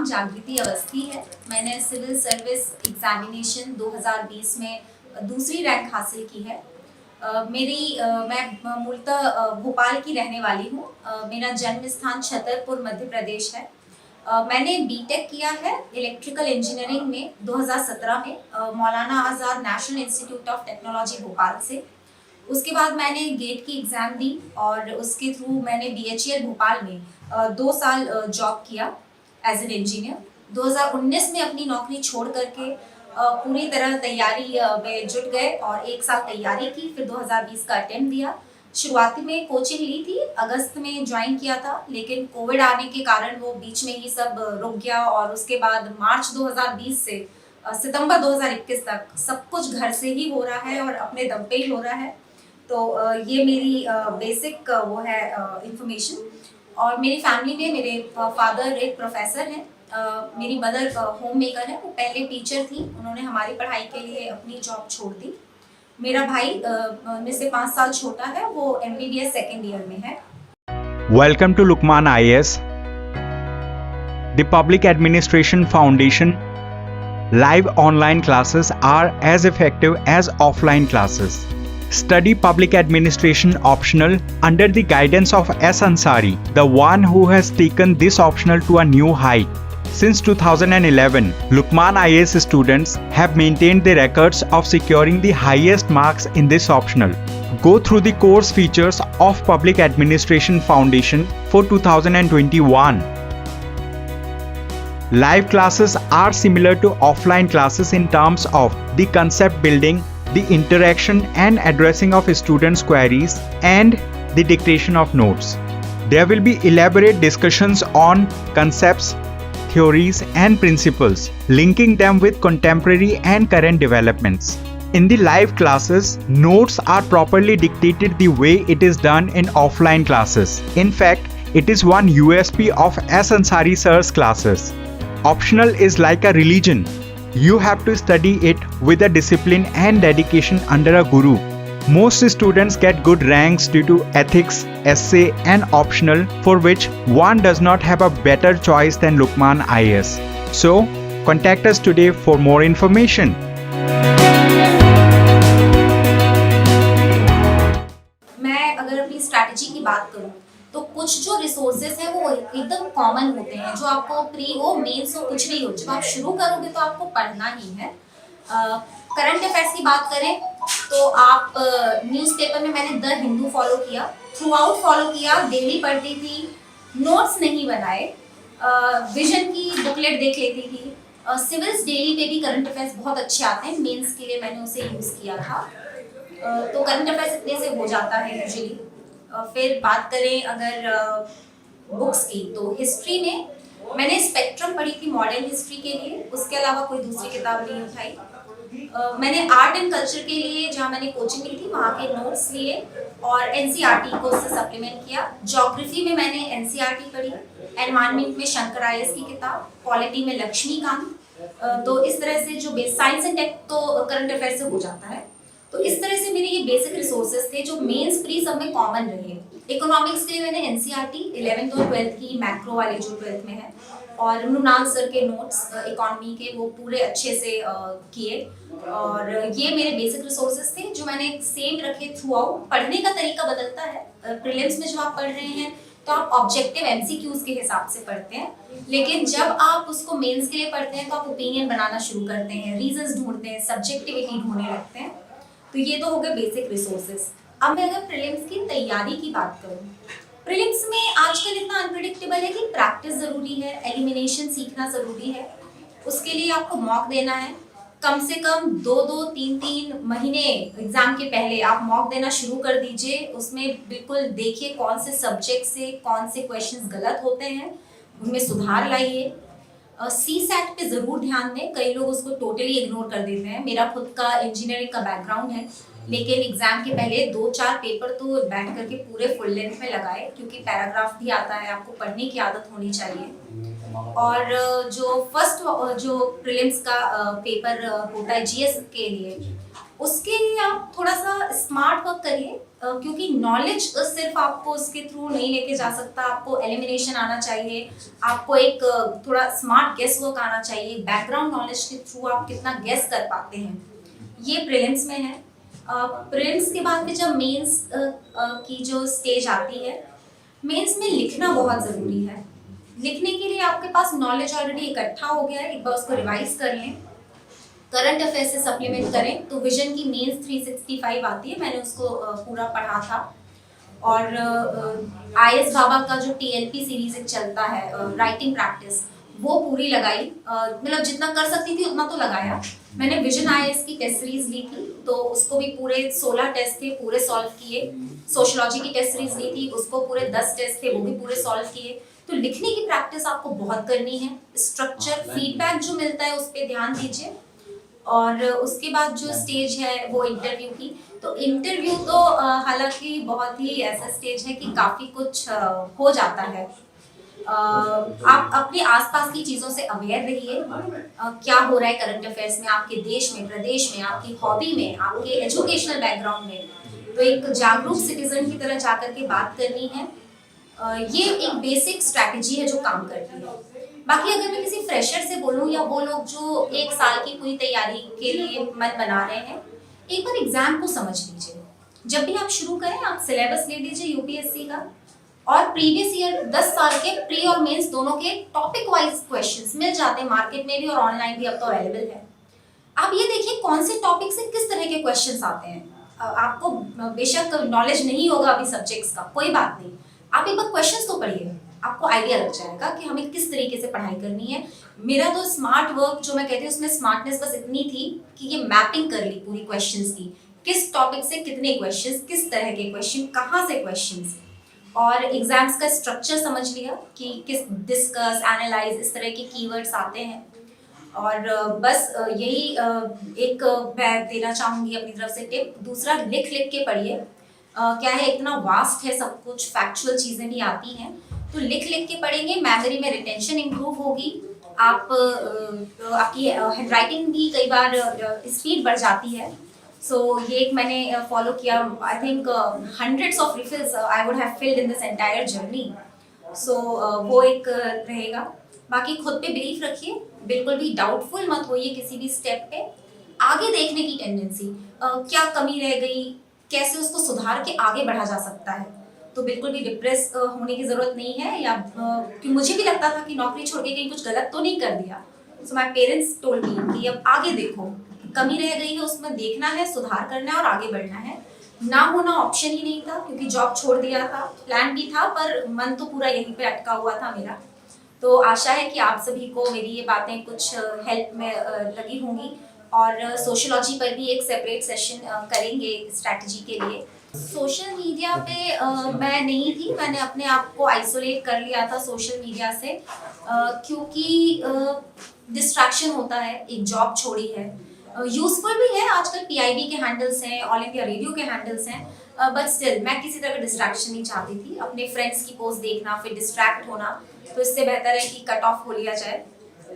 नाम जागृति अवस्थी है। मैंने सिविल सर्विस एग्जामिनेशन 2020 में दूसरी रैंक हासिल की है। मैं मूलतः भोपाल की रहने वाली हूँ। मेरा जन्म स्थान छतरपुर मध्य प्रदेश है। मैंने बीटेक किया है इलेक्ट्रिकल इंजीनियरिंग में 2017 में Maulana Azad national institute of technology Bhopal से। उसके बाद मैंने गेट की एग्ज़ाम दी और उसके थ्रू मैंने BHEL भोपाल में 2 साल जॉब किया एज एन इंजीनियर। 2019 में अपनी नौकरी छोड़ करके पूरी तरह तैयारी में जुट गए और 1 साल तैयारी की, फिर 2020 का अटेम्प्ट दिया। शुरुआती में कोचिंग ली थी, अगस्त में ज्वाइन किया था, लेकिन कोविड आने के कारण वो बीच में ही सब रुक गया और उसके बाद मार्च 2020 से सितंबर 2021 तक सब कुछ घर से ही हो रहा है और अपने दम पे ही हो रहा है। तो ये मेरी बेसिक वो है इंफॉर्मेशन। और मेरी फैमिली में मेरे फादर एक प्रोफेसर हैं, मेरी मदर होम मेकर है, वो पहले टीचर थी, उन्होंने हमारी पढ़ाई के लिए अपनी जॉब छोड़ दी। मेरा भाई मेरे से 5 साल छोटा है, वो MBBS सेकेंड ईयर में है। Welcome to Lukman IAS, the Public Administration Foundation. Live online classes are as effective as offline classes. Study public administration optional under the guidance of S. Ansari, the one who has taken this optional to a new height. Since 2011, Lukman IAS students have maintained the records of securing the highest marks in this optional. Go through the course features of Public Administration Foundation for 2021. Live classes are similar to offline classes in terms of the concept building, the interaction and addressing of students' queries, and the dictation of notes. There will be elaborate discussions on concepts, theories and principles, linking them with contemporary and current developments. In the live classes, notes are properly dictated the way it is done in offline classes. In fact, it is one USP of S. Ansari sir's classes. Optional is like a religion. You have to study it with a discipline and dedication under a guru. Most students get good ranks due to ethics, essay and optional, for which one does not have a better choice than Lukman IAS. So, contact us today for more information. मैं अगर अपनी strategy की बात करूं तो कुछ जो resources हैं वो एकदम कॉमन होते हैं, जो आपको प्री हो, मेंस हो, कुछ भी हो, जब आप शुरू करोगे तो आपको पढ़ना ही है। करंट अफेयर्स की बात करें तो आप न्यूज़पेपर में मैंने द हिंदू फॉलो किया, थ्रू आउट फॉलो किया, डेली पढ़ती थी, नोट्स नहीं बनाए, विजन की बुकलेट देख लेती थी। सिविल्स डेली पे भी करंट अफेयर्स बहुत अच्छे आते हैं, मेंस के लिए मैंने उसे यूज़ किया था। तो करंट अफेयर्स इतने से हो जाता है यूजुअली। फिर बात करें अगर बुक्स की, तो हिस्ट्री में मैंने स्पेक्ट्रम पढ़ी थी मॉडर्न हिस्ट्री के लिए, उसके अलावा कोई दूसरी किताब नहीं उठाई। मैंने आर्ट एंड कल्चर के लिए जहाँ मैंने कोचिंग ली थी वहाँ के नोट्स लिए और NCERT को उससे सप्लीमेंट किया। ज्योग्राफी में मैंने NCERT पढ़ी, एनवायरनमेंट में शंकर IAS की किताब, पॉलिटी में लक्ष्मीकांत। तो इस तरह से जो साइंस एंड टेक तो करंट अफेयर से हो जाता है। तो इस तरह से मेरे ये बेसिक रिसोर्सेज थे जो मेंस प्री सब में कॉमन रहे। इकोनॉमिक्स के लिए मैंने NCERT 11th और 12th की मैक्रो वाले जो 12th में है, और मृणाल सर के नोट्स इकोनॉमी के वो पूरे अच्छे से किए। और ये मेरे बेसिक रिसोर्सेज थे जो मैंने सेम रखे थ्रू आउट। पढ़ने का तरीका बदलता है, प्रीलिम्स में जो आप पढ़ रहे हैं तो आप ऑब्जेक्टिव MCQs के हिसाब से पढ़ते हैं, लेकिन जब आप उसको मेंस के लिए पढ़ते हैं तो आप ओपिनियन बनाना शुरू करते हैं, रीजंस ढूंढते हैं, सब्जेक्टिविटी ढूंढने लगते हैं। तो ये तो हो गए बेसिक रिसोर्सेज। अब मैं अगर प्रीलिम्स की तैयारी की बात करूँ, प्रीलिम्स में आजकल इतना अनप्रेडिक्टेबल है कि प्रैक्टिस ज़रूरी है, एलिमिनेशन सीखना ज़रूरी है। उसके लिए आपको मॉक देना है, कम से कम 2-2, 3-3 महीने एग्जाम के पहले आप मॉक देना शुरू कर दीजिए। उसमें बिल्कुल देखिए कौन से सब्जेक्ट से कौन से क्वेश्चंस गलत होते हैं, उनमें सुधार लाइए। CSAT पे ज़रूर ध्यान दें, कई लोग उसको टोटली इग्नोर कर देते हैं। मेरा खुद का इंजीनियरिंग का बैकग्राउंड है, लेकिन एग्जाम के पहले 2-4 पेपर तो बैठ करके पूरे फुल लेंथ में लगाए, क्योंकि पैराग्राफ भी आता है, आपको पढ़ने की आदत होनी चाहिए। और जो फर्स्ट जो प्रीलिम्स का पेपर होता है GS के लिए, उसके लिए आप थोड़ा सा स्मार्ट वर्क करिए, क्योंकि नॉलेज सिर्फ आपको उसके थ्रू नहीं लेके जा सकता, आपको एलिमिनेशन आना चाहिए, आपको एक थोड़ा स्मार्ट गेस वर्क आना चाहिए, बैकग्राउंड नॉलेज के थ्रू आप कितना गेस कर पाते हैं, ये प्रीलिम्स में है। प्रीलिम्स के बाद में जब मेंस की जो स्टेज आती है, मेंस में लिखना बहुत ज़रूरी है। लिखने के लिए आपके पास नॉलेज ऑलरेडी इकट्ठा हो गया है, एक बार उसको रिवाइज कर लें, करंट अफेयर से सप्लीमेंट करें तो विजन की मेंस 365 आती है, मैंने उसको पूरा पढ़ा था। और IS बाबा का जो TLP सीरीज एक चलता है राइटिंग प्रैक्टिस, वो पूरी लगाई, मतलब जितना कर सकती थी उतना तो लगाया। मैंने विजन IS की टेस्ट सीरीज ली थी, तो उसको भी पूरे 16 टेस्ट थे, पूरे सॉल्व किए। सोशियोलॉजी की टेस्ट सीरीज ली थी, उसको पूरे 10 टेस्ट थे, वो भी पूरे सॉल्व किए। तो लिखने की प्रैक्टिस आपको बहुत करनी है, स्ट्रक्चर फीडबैक जो मिलता है उस पर ध्यान दीजिए। और उसके बाद जो स्टेज है वो इंटरव्यू की, तो इंटरव्यू तो हालांकि बहुत ही ऐसा स्टेज है कि काफ़ी कुछ हो जाता है। आप अपने आसपास की चीज़ों से अवेयर रहिए, क्या हो रहा है करंट अफेयर्स में, आपके देश में, प्रदेश में, आपकी हॉबी में, आपके एजुकेशनल बैकग्राउंड में। तो एक जागरूक सिटीजन की तरह जाकर के बात करनी है। ये एक बेसिक स्ट्रैटेजी है जो काम करती है। बाकी अगर मैं किसी फ्रेशर से बोलूँ या वो लोग जो 1 साल की पूरी तैयारी के लिए मन बना रहे हैं, एक बार एग्जाम को समझ लीजिए। जब भी आप शुरू करें, आप सिलेबस ले लीजिए UPSC का, और प्रीवियस ईयर 10 साल के प्री और मेंस दोनों के टॉपिक वाइज क्वेश्चंस मिल जाते हैं मार्केट में भी, और ऑनलाइन भी अब तो अवेलेबल है। आप ये देखिए कौन से टॉपिक से किस तरह के क्वेश्चंस आते हैं। आपको बेशक नॉलेज नहीं होगा अभी सब्जेक्ट्स का, कोई बात नहीं, आप एक बार क्वेश्चंस तो पढ़िए, आपको आइडिया लग जाएगा कि हमें किस तरीके से पढ़ाई करनी है। मेरा तो स्मार्ट वर्क जो मैं कहती हूँ उसमें स्मार्टनेस बस इतनी थी कि ये मैपिंग कर ली पूरी क्वेश्चंस की, किस टॉपिक से कितने क्वेश्चंस, किस तरह के क्वेश्चन, कहाँ से क्वेश्चंस, और एग्जाम्स का स्ट्रक्चर समझ लिया कि किस डिस्कस, एनालाइज, इस तरह के कीवर्ड्स आते हैं। और बस यही एक मैं देना चाहूँगी अपनी तरफ से टिप। दूसरा, लिख लिख के पढ़िए। क्या है, इतना वास्ट है सब कुछ, फैक्चुअल चीज़ें भी आती हैं, तो लिख लिख के पढ़ेंगे, मेमोरी में रिटेंशन इम्प्रूव होगी, आप आपकी हैंडराइटिंग भी कई बार स्पीड बढ़ जाती है। सो ये एक मैंने फॉलो किया। I think hundreds of refills I would have filled in this entire journey. So वो एक रहेगा। बाकी खुद पे बिलीफ रखिए, बिल्कुल भी डाउटफुल मत होइए किसी भी स्टेप पे। आगे देखने की टेंडेंसी, क्या कमी रह गई, कैसे उसको सुधार के आगे बढ़ा जा सकता है। तो बिल्कुल भी डिप्रेस होने की ज़रूरत नहीं है, या कि मुझे भी लगता था कि नौकरी छोड़ के कहीं कुछ गलत तो नहीं कर दिया। So my parents told me कि अब आगे देखो, कमी रह गई है उसमें देखना है, सुधार करना है और आगे बढ़ना है। ना होना ऑप्शन ही नहीं था, क्योंकि जॉब छोड़ दिया था, प्लान भी था, पर मन तो पूरा यहीं पे अटका हुआ था मेरा। तो आशा है कि आप सभी को मेरी ये बातें कुछ हेल्प में लगी होंगी, और सोशियोलॉजी पर भी एक सेपरेट सेशन करेंगे स्ट्रैटेजी के लिए। सोशल मीडिया पे मैं नहीं थी, मैंने अपने आप को आइसोलेट कर लिया था सोशल मीडिया से, क्योंकि डिस्ट्रैक्शन होता है, एक जॉब छोड़ी है। यूजफुल भी है, आजकल PIB के हैंडल्स हैं, ऑल इंडिया रेडियो के हैंडल्स हैं, बट स्टिल मैं किसी तरह का डिस्ट्रैक्शन नहीं चाहती थी। अपने फ्रेंड्स की पोस्ट देखना फिर डिस्ट्रैक्ट होना, तो इससे बेहतर है कि कट ऑफ हो लिया जाए।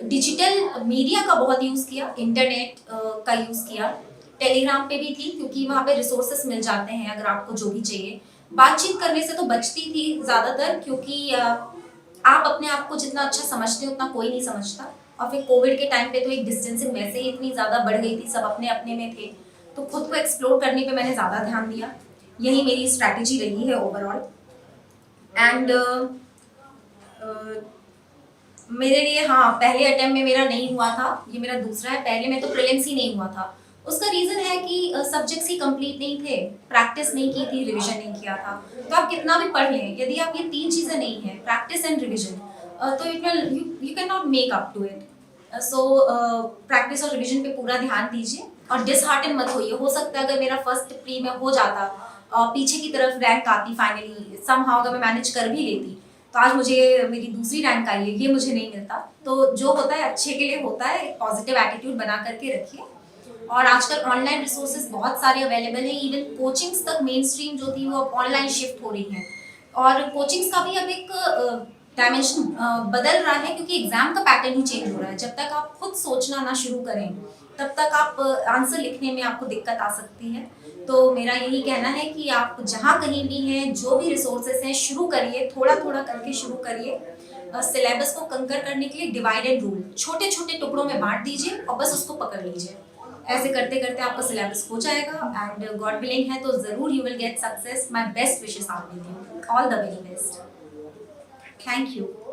डिजिटल मीडिया का बहुत यूज़ किया, इंटरनेट का यूज़ किया, टेलीग्राम पे भी थी, क्योंकि वहाँ पे रिसोर्सेस मिल जाते हैं अगर आपको जो भी चाहिए। बातचीत करने से तो बचती थी ज़्यादातर, क्योंकि आप अपने आप को जितना अच्छा समझते हो उतना कोई नहीं समझता। और फिर कोविड के टाइम पे तो एक डिस्टेंसिंग वैसे ही इतनी ज़्यादा बढ़ गई थी, सब अपने अपने में थे, तो खुद को एक्सप्लोर करने पे मैंने ज़्यादा ध्यान दिया। यही मेरी स्ट्रैटेजी रही है ओवरऑल। एंड मेरे लिए, हाँ, पहले अटेम्प्ट में मेरा नहीं हुआ था, ये मेरा दूसरा है। पहले में तो प्रीलिम्स ही नहीं हुआ था। उसका रीज़न है कि सब्जेक्ट्स ही कंप्लीट नहीं थे, प्रैक्टिस नहीं की थी, रिवीजन नहीं किया था। तो आप कितना भी पढ़ लें, यदि आप ये 3 चीज़ें नहीं हैं, प्रैक्टिस एंड रिवीजन, तो it will, you can not make up to it. So practice और रिवीजन पे पूरा ध्यान दीजिए, और डिसहार्टन मत होइए। हो सकता है अगर मेरा फर्स्ट प्री में हो जाता, पीछे की तरफ रैंक आती, फाइनली समहाउ अगर मैं मैनेज कर भी लेती, तो आज मुझे मेरी दूसरी रैंक आई है, ये मुझे नहीं मिलता। तो जो होता है अच्छे के लिए होता है, पॉजिटिव एटीट्यूड बना करके रखिए। और आजकल ऑनलाइन रिसोर्सेज बहुत सारे अवेलेबल हैं, इवन कोचिंग्स तक मेन स्ट्रीम जो थी वो अब ऑनलाइन शिफ्ट हो रही हैं, और कोचिंग्स का भी अब एक डायमेंशन बदल रहा है, क्योंकि एग्जाम का पैटर्न ही चेंज हो रहा है। जब तक आप खुद सोचना ना शुरू करें तब तक आप आंसर लिखने में आपको दिक्कत आ सकती है। तो मेरा यही कहना है कि आप जहाँ कहीं भी हैं, जो भी रिसोर्सेज हैं, शुरू करिए, थोड़ा थोड़ा करके शुरू करिए। सिलेबस को कंकर करने के लिए डिवाइड एंड रूल, छोटे छोटे टुकड़ों में बांट दीजिए और बस उसको पकड़ लीजिए। ऐसे करते करते आपका सिलेबस हो जाएगा एंड गॉड विलिंग है तो जरूर you will get success. My best wishes are with you, all the very best. Thank you.